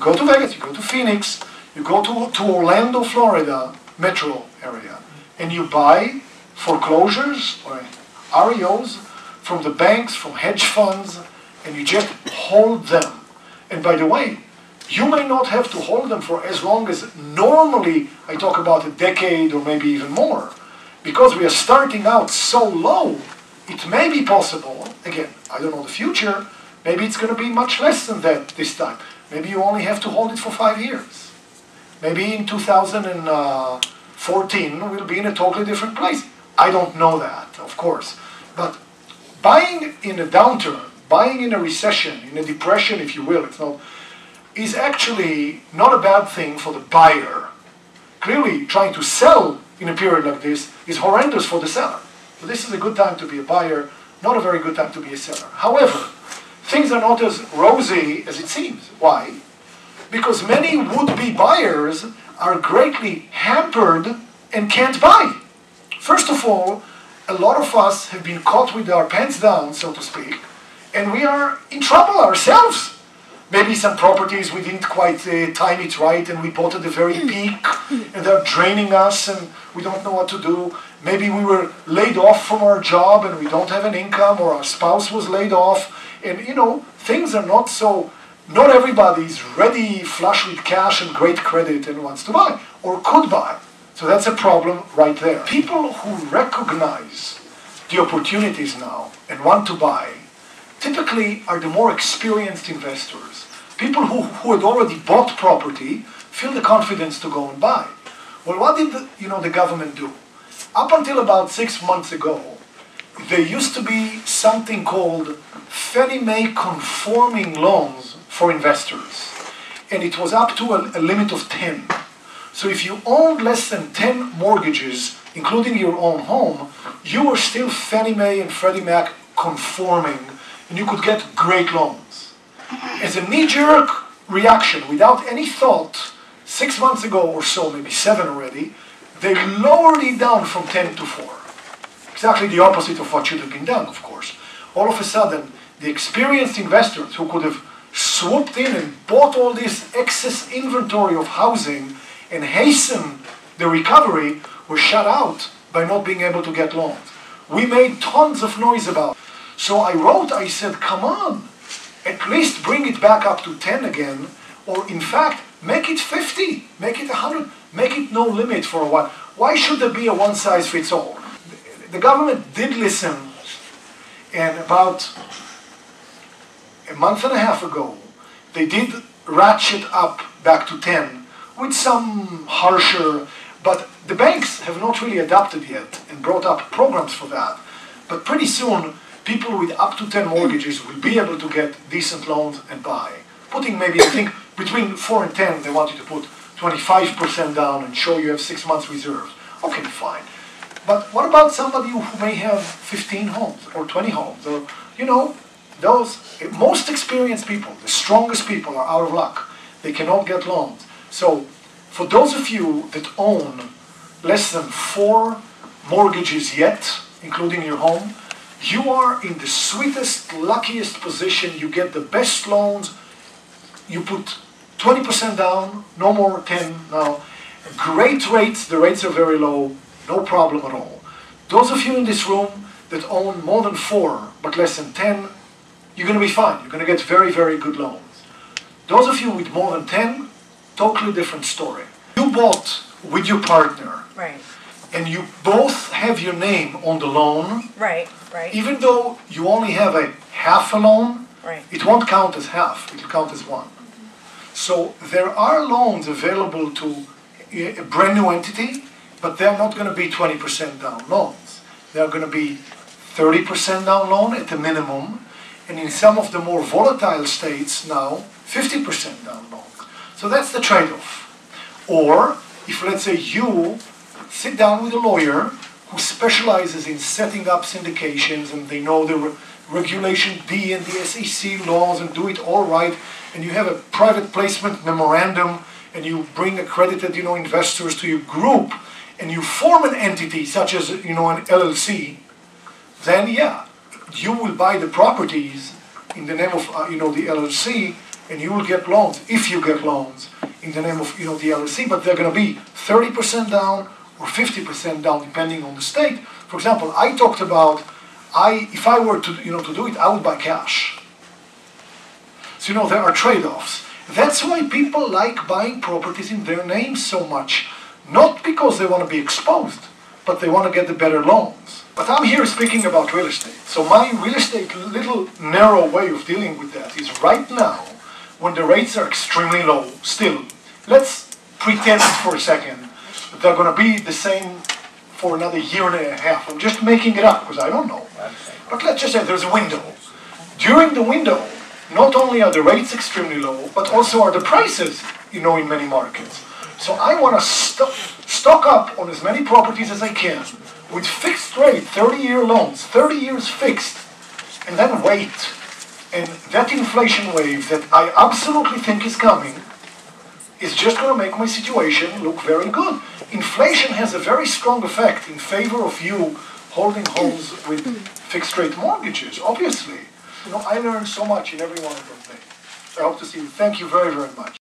You go to Vegas, you go to Phoenix, you go to Orlando, Florida, metro area, and you buy foreclosures or REOs from the banks, from hedge funds, and you just hold them. And by the way, you may not have to hold them for as long as normally I talk about a decade or maybe even more. Because we are starting out so low, it may be possible, again, I don't know the future, maybe it's going to be much less than that this time. Maybe you only have to hold it for 5 years. Maybe in 2014 we'll be in a totally different place. I don't know that, of course. But buying in a downturn, buying in a recession, in a depression, if you will, is actually not a bad thing for the buyer. Clearly, trying to sell in a period like this is horrendous for the seller. So this is a good time to be a buyer, not a very good time to be a seller. However, things are not as rosy as it seems. Why? Because many would-be buyers are greatly hampered and can't buy. First of all, a lot of us have been caught with our pants down, so to speak, and we are in trouble ourselves. Maybe some properties we didn't quite time it right and we bought at the very peak and they're draining us and we don't know what to do. Maybe we were laid off from our job and we don't have an income, or our spouse was laid off, and things are not so, not everybody is ready, flush with cash and great credit and wants to buy or could buy. So that's a problem right there. People who recognize the opportunities now and want to buy typically are the more experienced investors. People who had already bought property feel the confidence to go and buy. Well, what did the government do? Up until about 6 months ago, there used to be something called Fannie Mae conforming loans for investors. And it was up to a limit of 10. So if you owned less than 10 mortgages, including your own home, you were still Fannie Mae and Freddie Mac conforming, and you could get great loans. As a knee-jerk reaction, without any thought, 6 months ago or so, maybe 7 already, they lowered it down from 10 to 4. Exactly the opposite of what should have been done, of course. All of a sudden, the experienced investors who could have swooped in and bought all this excess inventory of housing and hastened the recovery were shut out by not being able to get loans. We made tons of noise about it. So I said, come on, at least bring it back up to 10 again, or in fact, make it 50, make it 100, make it no limit for a while. Why should there be a one-size-fits-all? The government did listen, and about a month and a half ago, they did ratchet up back to 10 with some harsher, but the banks have not really adapted yet and brought up programs for that. But pretty soon, people with up to 10 mortgages will be able to get decent loans and buy. Putting maybe, I think, between 4 and 10, they want you to put 25% down and show you have 6 months reserves. Okay, fine. But what about somebody who may have 15 homes or 20 homes? Or, those most experienced people, the strongest people are out of luck. They cannot get loans. So for those of you that own less than 4 mortgages yet, including your home, you are in the sweetest, luckiest position. You get the best loans. You put 20% down, no more 10 now. Great rates, the rates are very low, no problem at all. Those of you in this room that own more than 4 but less than 10, you're going to be fine. You're going to get very, very good loans. Those of you with more than 10, totally different story. You bought with your partner. Right. And you both have your name on the loan. Right, right. Even though you only have a half a loan, right, it won't count as half. It will count as 1. So there are loans available to a brand new entity, but they're not going to be 20% down loans. They're going to be 30% down loan at the minimum, and in some of the more volatile states now, 50% down loan. So that's the trade-off. Or, if let's say you sit down with a lawyer who specializes in setting up syndications and they know the Regulation D and the SEC laws and do it all right, and you have a private placement memorandum and you bring accredited investors to your group and you form an entity such as an LLC, then yeah, you will buy the properties in the name of the LLC and you will get loans, if you get loans, in the name of the LLC, but they're going to be 30% down or 50% down, depending on the state. For example, I talked about, if I were to do it, I would buy cash. So there are trade-offs. That's why people like buying properties in their name so much. Not because they want to be exposed, but they want to get the better loans. But I'm here speaking about real estate. So my real estate little narrow way of dealing with that is right now, when the rates are extremely low, still, let's pretend for a second that they're going to be the same for another year and a half. I'm just making it up because I don't know. But let's just say there's a window. During the window, not only are the rates extremely low, but also are the prices, in many markets. So I want to stock up on as many properties as I can with fixed rate, 30-year loans, 30 years fixed, and then wait. And that inflation wave that I absolutely think is coming is just going to make my situation look very good. Inflation has a very strong effect in favor of you holding homes with fixed rate mortgages, obviously. I learned so much in every one of those things. I hope to see you. Thank you very, very much.